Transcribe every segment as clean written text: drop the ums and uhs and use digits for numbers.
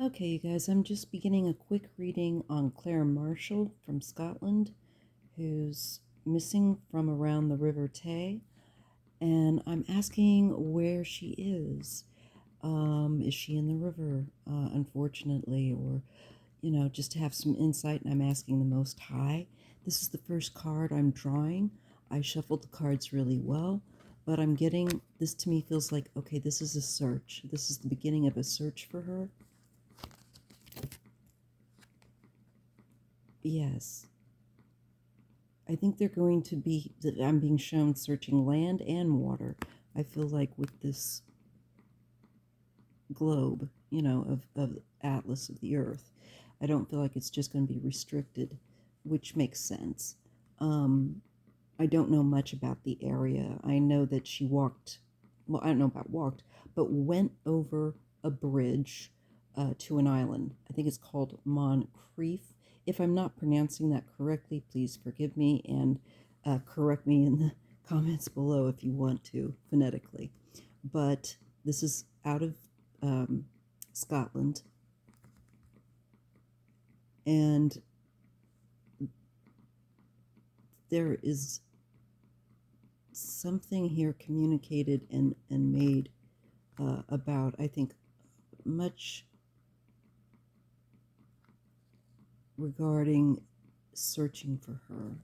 Okay, you guys, I'm just beginning a quick reading on Clare Marshall from Scotland, who's missing from around the River Tay, and I'm asking where she is. Is she in the river, unfortunately, or, just to have some insight, and I'm asking the Most High. This is the first card I'm drawing. I shuffled the cards really well, but I'm getting, this to me feels like, okay, this is a search. This is the beginning of a search for her. Yes. I think they're going to be, I'm being shown searching land and water. I feel like with this globe, of atlas of the earth, I don't feel like it's just going to be restricted, which makes sense. Um, I don't know much about the area. I know that she walked, well, I don't know about walked, but went over a bridge to an island. I think it's called Moncrief. If I'm not pronouncing that correctly, please forgive me and correct me in the comments below if you want to, phonetically. But this is out of um, Scotland, and there is something here communicated and made about, I think, much regarding searching for her.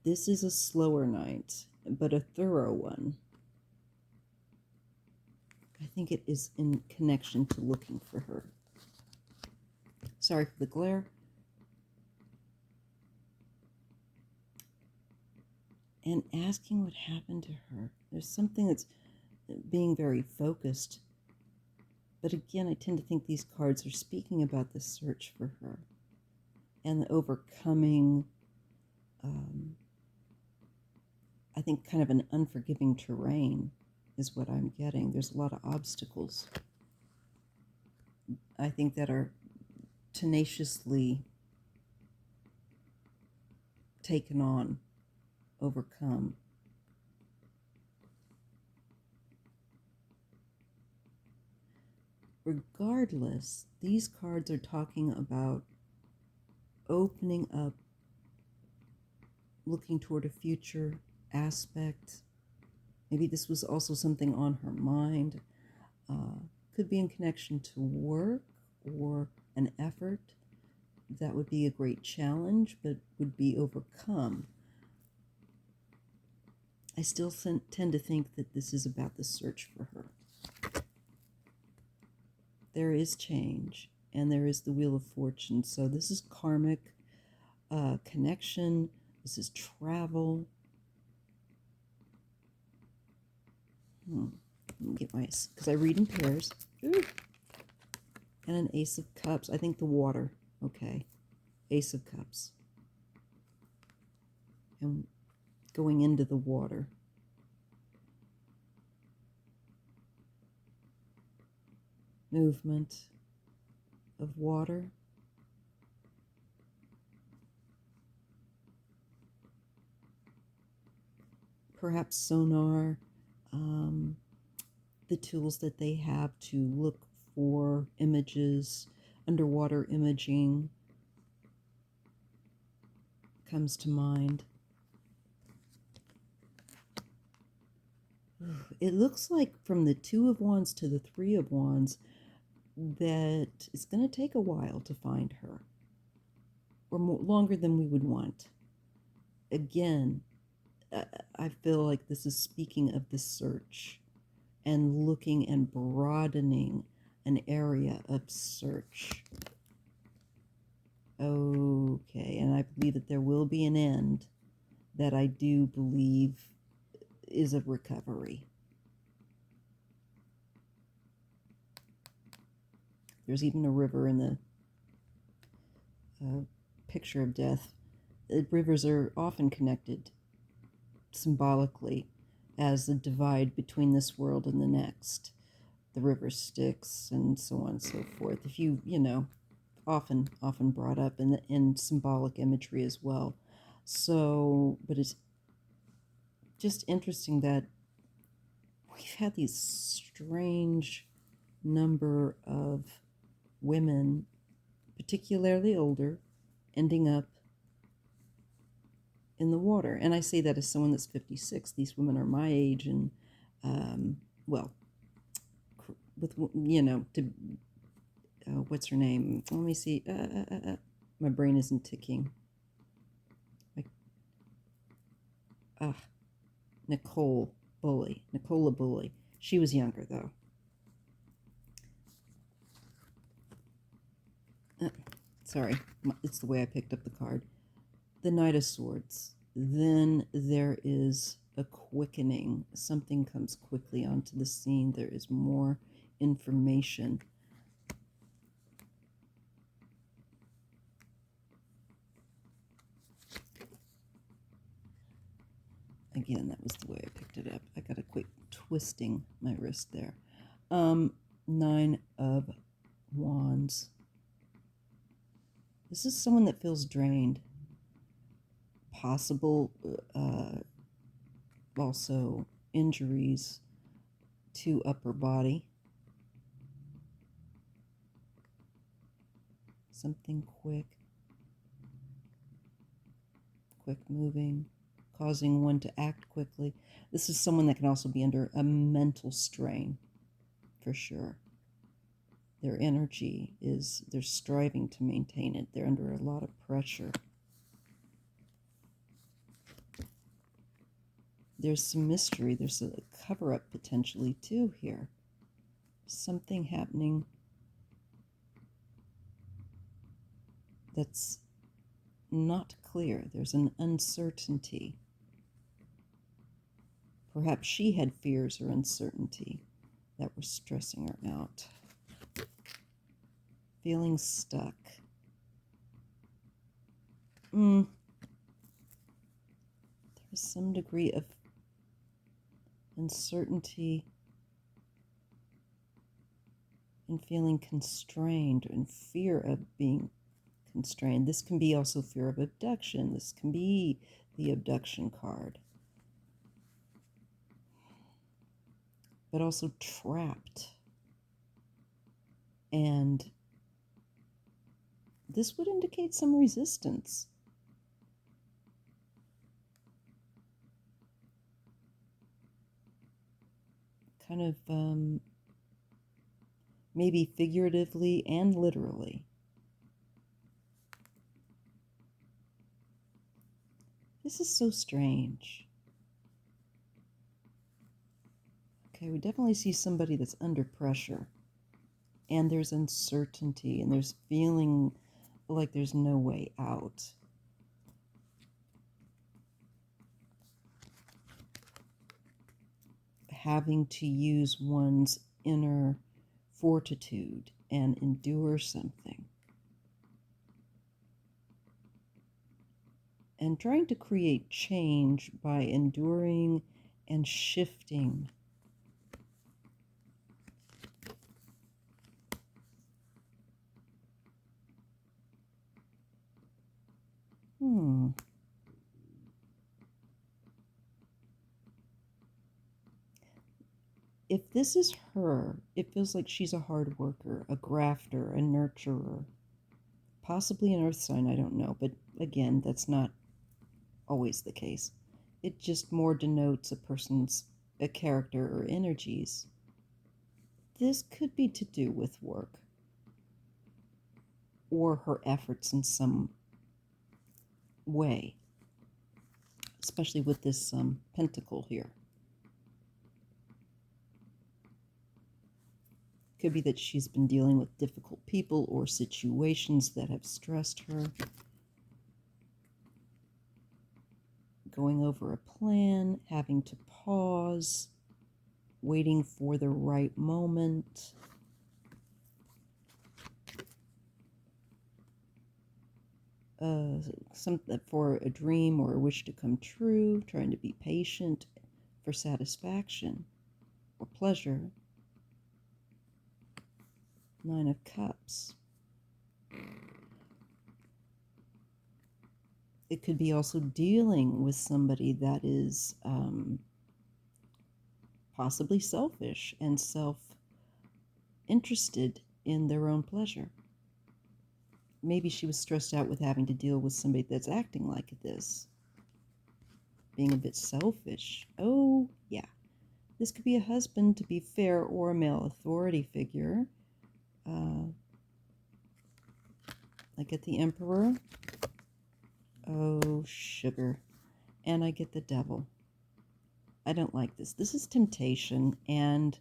This is a slower night, but a thorough one. I think it is in connection to looking for her. Sorry for the glare. And asking what happened to her. There's something that's being very focused. But again, I tend to think these cards are speaking about the search for her and the overcoming, I think, kind of an unforgiving terrain is what I'm getting. There's a lot of obstacles, I think, that are tenaciously taken on, overcome. Regardless, these cards are talking about opening up, looking toward a future aspect. Maybe this was also something on her mind. Could be in connection to work or an effort that would be a great challenge but would be overcome. I still tend to think that this is about the search for her. There is change, and there is the Wheel of Fortune. So this is karmic connection. This is travel. Let me get my, because I read in pairs. Ooh. And an Ace of Cups. I think the water. Okay. Ace of Cups. And going into the water. Movement of water. Perhaps sonar, the tools that they have to look for images, underwater imaging comes to mind. It looks like from the Two of Wands to the Three of Wands that it's going to take a while to find her, or longer than we would want. Again, I feel like this is speaking of the search and looking and broadening an area of search. Okay, and I believe that there will be an end that I do believe is a recovery. There's even a river in the picture of death. Rivers are often connected symbolically as the divide between this world and the next. The river Styx and so on and so forth. If you often brought up in symbolic imagery as well. So, but it's just interesting that we've had these strange number of women, particularly older, ending up in the water. And I say that as someone that's 56. These women are my age, and well, with what's her name? Let me see. My brain isn't ticking. Nicola Bully. She was younger though. Sorry, it's the way I picked up the card. The Knight of Swords. Then there is a quickening. Something comes quickly onto the scene. There is more information. Again, that was the way I picked it up. I got a quick twisting my wrist there. 9 of Wands. This is someone that feels drained. Possible also injuries to upper body. Something quick moving, causing one to act quickly. This is someone that can also be under a mental strain, for sure. Their energy they're striving to maintain it. They're under a lot of pressure. There's some mystery. There's a cover-up potentially too here. Something happening that's not clear. There's an uncertainty. Perhaps she had fears or uncertainty that were stressing her out. Feeling stuck. There's some degree of uncertainty and feeling constrained and fear of being constrained. This can be also fear of abduction. This can be the abduction card. But also trapped. And this would indicate some resistance. Kind of maybe figuratively and literally. This is so strange. Okay, we definitely see somebody that's under pressure. And there's uncertainty, and there's feeling like there's no way out. Having to use one's inner fortitude and endure something. And trying to create change by enduring and shifting. If this is her, it feels like she's a hard worker, a grafter, a nurturer. Possibly an earth sign, I don't know. But again, that's not always the case. It just more denotes a person's character or energies. This could be to do with work or her efforts in some way, especially with this pentacle here. Could be that she's been dealing with difficult people or situations that have stressed her. Going over a plan, having to pause, waiting for the right moment. Something for a dream or a wish to come true, trying to be patient for satisfaction or pleasure. 9 of Cups. It could be also dealing with somebody that is possibly selfish and self-interested interested in their own pleasure. Maybe she was stressed out with having to deal with somebody that's acting like this, being a bit selfish. Oh, yeah. This could be a husband, to be fair, or a male authority figure. I get the Emperor. Oh, sugar. And I get the Devil. I don't like this. This is temptation, and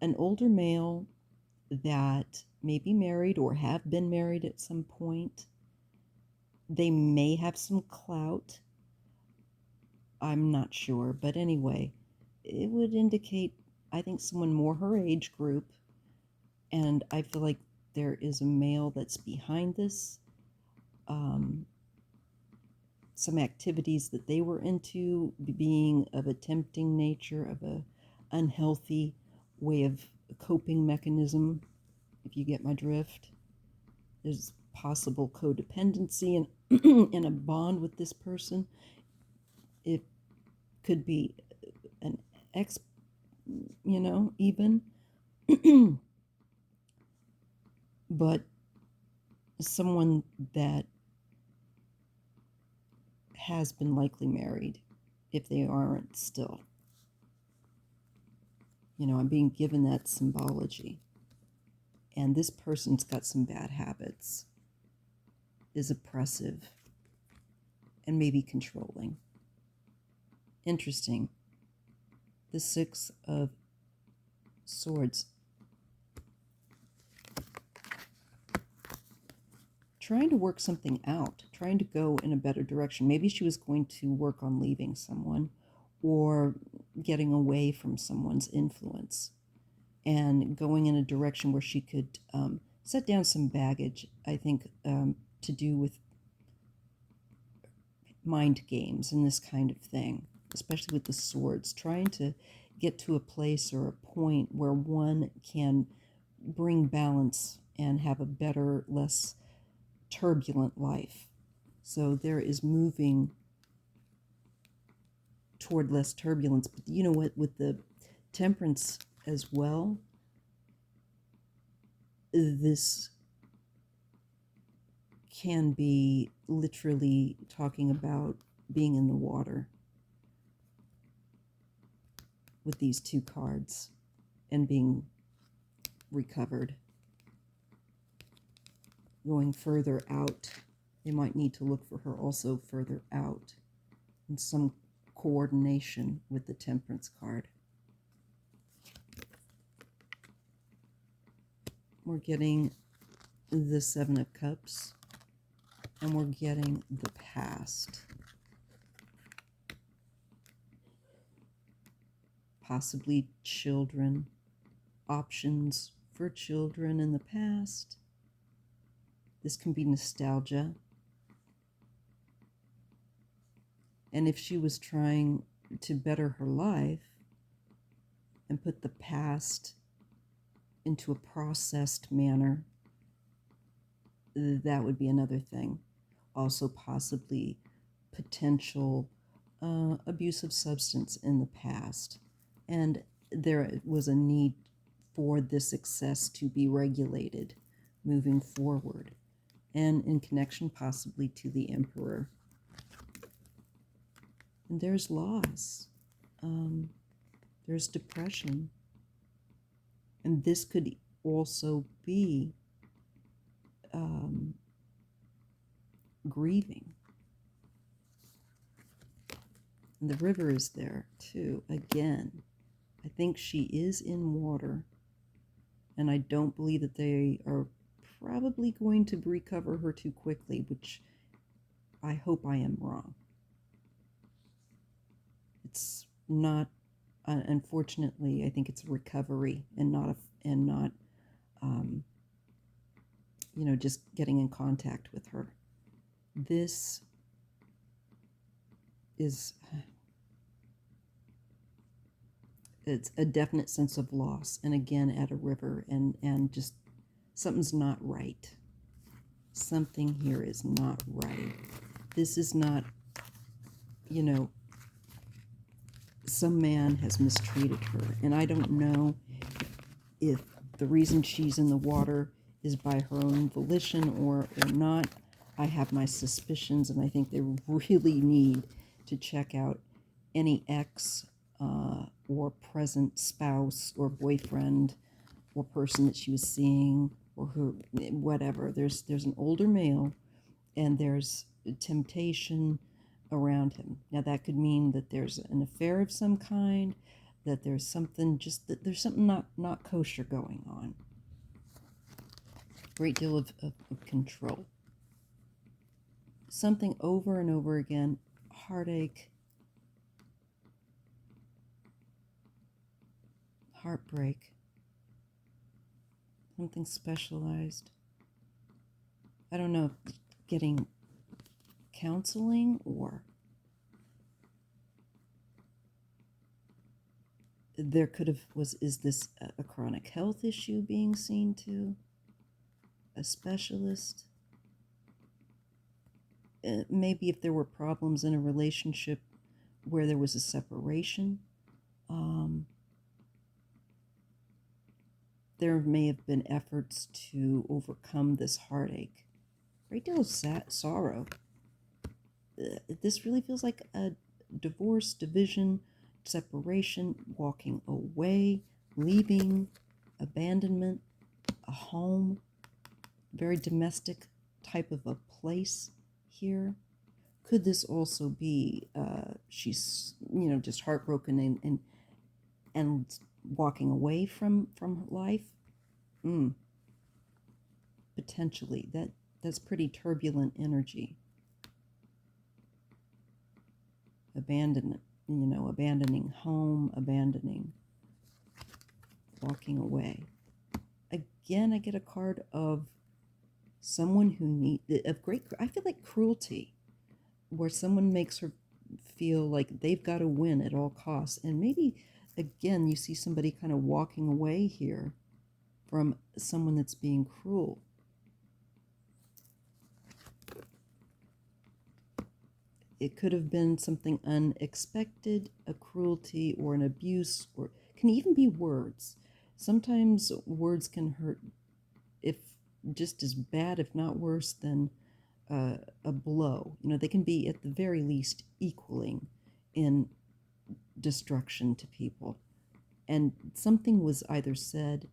an older male that may be married or have been married at some point. They may have some clout. I'm not sure. But anyway, it would indicate, I think, someone more her age group. And I feel like there is a male that's behind this. Some activities that they were into being of a tempting nature, of a unhealthy way of coping mechanism, if you get my drift. There's possible codependency and in a bond with this person. It could be an ex, even. But someone that has been likely married, if they aren't still. I'm being given that symbology. And this person's got some bad habits, is oppressive, and maybe controlling. Interesting. The Six of Swords. Trying to work something out, trying to go in a better direction. Maybe she was going to work on leaving someone or getting away from someone's influence and going in a direction where she could set down some baggage, I think, to do with mind games and this kind of thing, especially with the swords, trying to get to a place or a point where one can bring balance and have a better, less turbulent life. So there is moving toward less turbulence. But you know what, with the Temperance as well, this can be literally talking about being in the water with these two cards and being recovered. Going further out. They might need to look for her also further out in some coordination with the Temperance card. We're getting the Seven of Cups, and we're getting the past. Possibly children, options for children in the past. This can be nostalgia. And if she was trying to better her life and put the past into a processed manner, that would be another thing. Also possibly potential abuse of substance in the past. And there was a need for this excess to be regulated moving forward, and in connection possibly to the Emperor. And there's loss. There's depression. And this could also be grieving. And the river is there too. Again, I think she is in water, and I don't believe that they are probably going to recover her too quickly, which I hope I am wrong. It's not, unfortunately, I think it's a recovery and not just getting in contact with her. This is, it's a definite sense of loss, and again at a river, and just something's not right. Something here is not right. This is not, some man has mistreated her, and I don't know if the reason she's in the water is by her own volition or not. I have my suspicions, and I think they really need to check out any ex or present spouse or boyfriend or person that she was seeing, or who, whatever. There's an older male, and there's temptation around him. Now that could mean that there's an affair of some kind, that there's something not kosher going on. Great deal of control. Something over and over again, heartache, heartbreak, something specialized. I don't know if getting counseling, or there could have is this a chronic health issue being seen to a specialist? Maybe if there were problems in a relationship where there was a separation, there may have been efforts to overcome this heartache. Great deal of sorrow. This really feels like a divorce, division, separation, walking away, leaving, abandonment, a home, very domestic type of a place here. Could this also be she's just heartbroken and walking away from life? Potentially. That's pretty turbulent energy. Abandonment, abandoning home, abandoning, walking away. Again, I get a card of someone who I feel like cruelty, where someone makes her feel like they've got to win at all costs. And maybe, again, you see somebody kind of walking away here from someone that's being cruel. It could have been something unexpected, a cruelty or an abuse, or can even be words. Sometimes words can hurt, if just as bad, if not worse, than a blow. They can be at the very least equaling in destruction to people. And something was either said,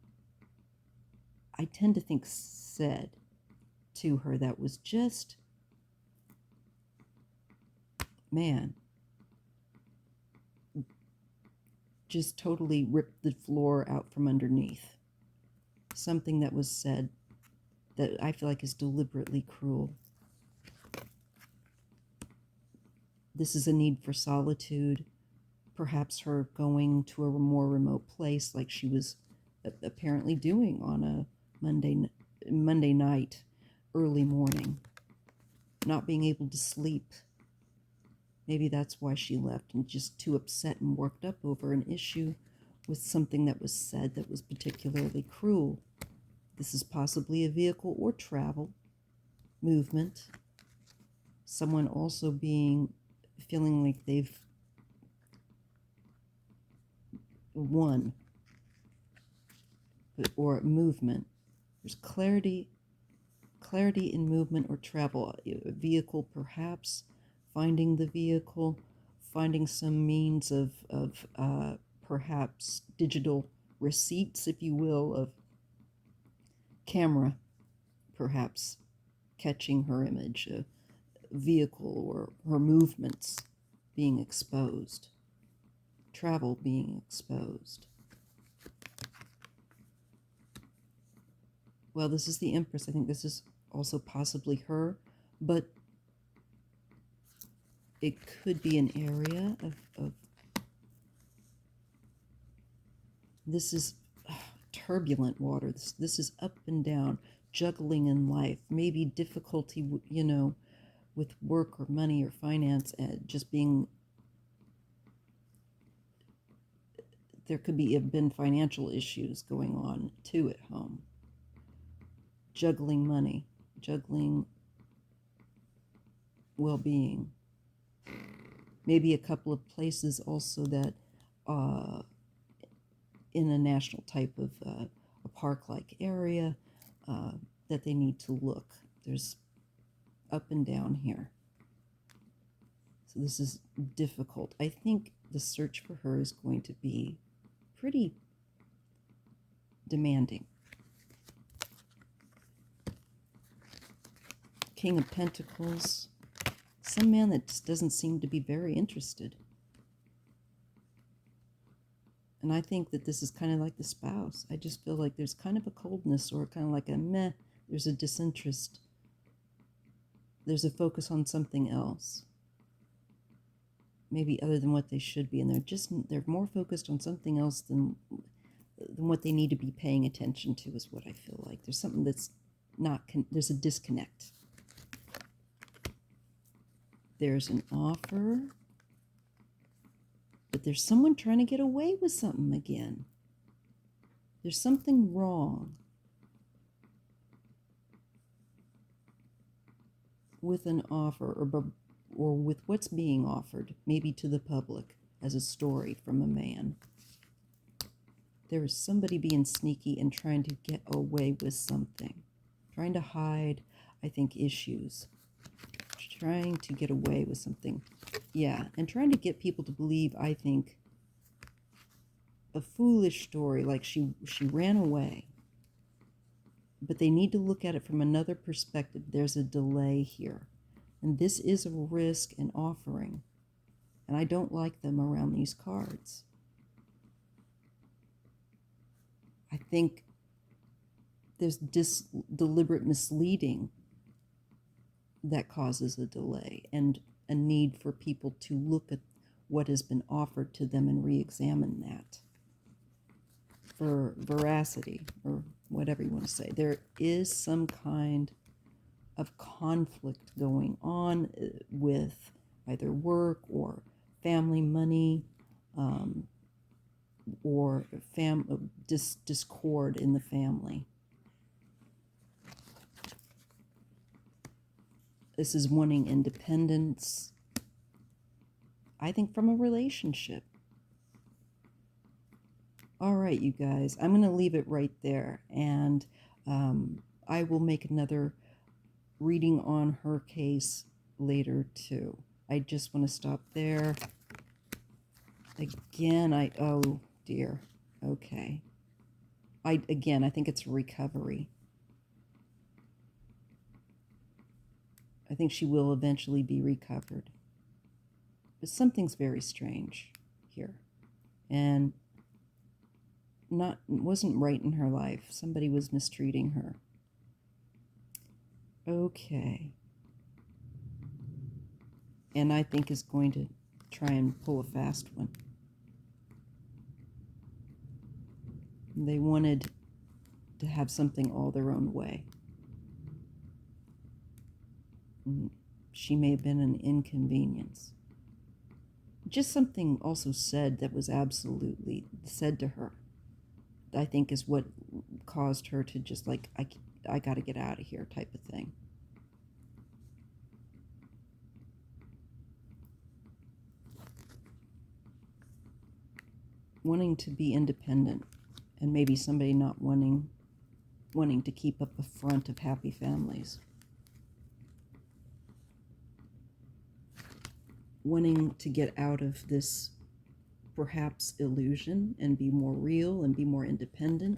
I tend to think said to her, that was just, man, just totally ripped the floor out from underneath. Something that was said that I feel like is deliberately cruel. This is a need for solitude, perhaps her going to a more remote place like she was apparently doing on a Monday night, early morning, not being able to sleep. Maybe that's why she left, and just too upset and worked up over an issue with something that was said that was particularly cruel. This is possibly a vehicle or travel, movement. Someone also feeling like they've won, or movement. There's clarity in movement or travel. A vehicle, perhaps, finding the vehicle, finding some means of perhaps digital receipts, if you will, of camera, perhaps catching her image, a vehicle or her movements being exposed, travel being exposed. Well, this is the Empress. I think this is also possibly her, but it could be an area of this is turbulent water. This is up and down, juggling in life, maybe difficulty, with work or money or finance, and just being, there could have been financial issues going on too at home. Juggling money, juggling well-being. Maybe a couple of places also that in a national type of a park-like area, that they need to look. There's up and down here. So this is difficult. I think the search for her is going to be pretty demanding. King of Pentacles. Some man that just doesn't seem to be very interested. And I think that this is kind of like the spouse. I just feel like there's kind of a coldness, or kind of like a meh. There's a disinterest. There's a focus on something else. Maybe other than what they should be. And they're more focused on something else than what they need to be paying attention to, is what I feel like. There's something that's not, there's a disconnect. There's an offer, but there's someone trying to get away with something again. There's something wrong with an offer, or with what's being offered, maybe to the public as a story from a man. There is somebody being sneaky and trying to get away with something, trying to hide, I think, issues, trying to get away with something. Yeah, and trying to get people to believe, I think, a foolish story, like she ran away. But they need to look at it from another perspective. There's a delay here. And this is a risk and offering. And I don't like them around these cards. I think there's deliberate misleading that causes a delay, and a need for people to look at what has been offered to them and re-examine that for veracity, or whatever you want to say. There is some kind of conflict going on with either work or family money, or discord in the family. This is wanting independence, I think, from a relationship. All right, you guys, I'm going to leave it right there, and I will make another reading on her case later too. I just want to stop there. Again, oh dear. Okay. I think it's recovery. I think she will eventually be recovered. But something's very strange here. And wasn't right in her life. Somebody was mistreating her. Okay. And I think is going to try and pull a fast one. They wanted to have something all their own way. She may have been an inconvenience. Just something also said that was absolutely said to her, I think, is what caused her to just like, I got to get out of here type of thing. Wanting to be independent, and maybe somebody not wanting to keep up a front of happy families. Wanting to get out of this perhaps illusion and be more real and be more independent.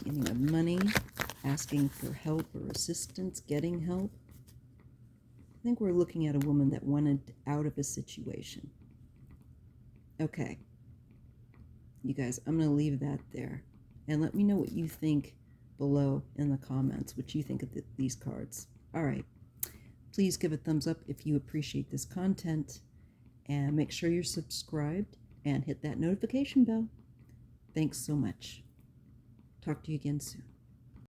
Getting of money, asking for help or assistance, getting help. I think we're looking at a woman that wanted out of a situation. Okay. You guys, I'm going to leave that there. And let me know what you think below in the comments, what you think of these cards. All right. Please give a thumbs up if you appreciate this content. And make sure you're subscribed and hit that notification bell. Thanks so much. Talk to you again soon.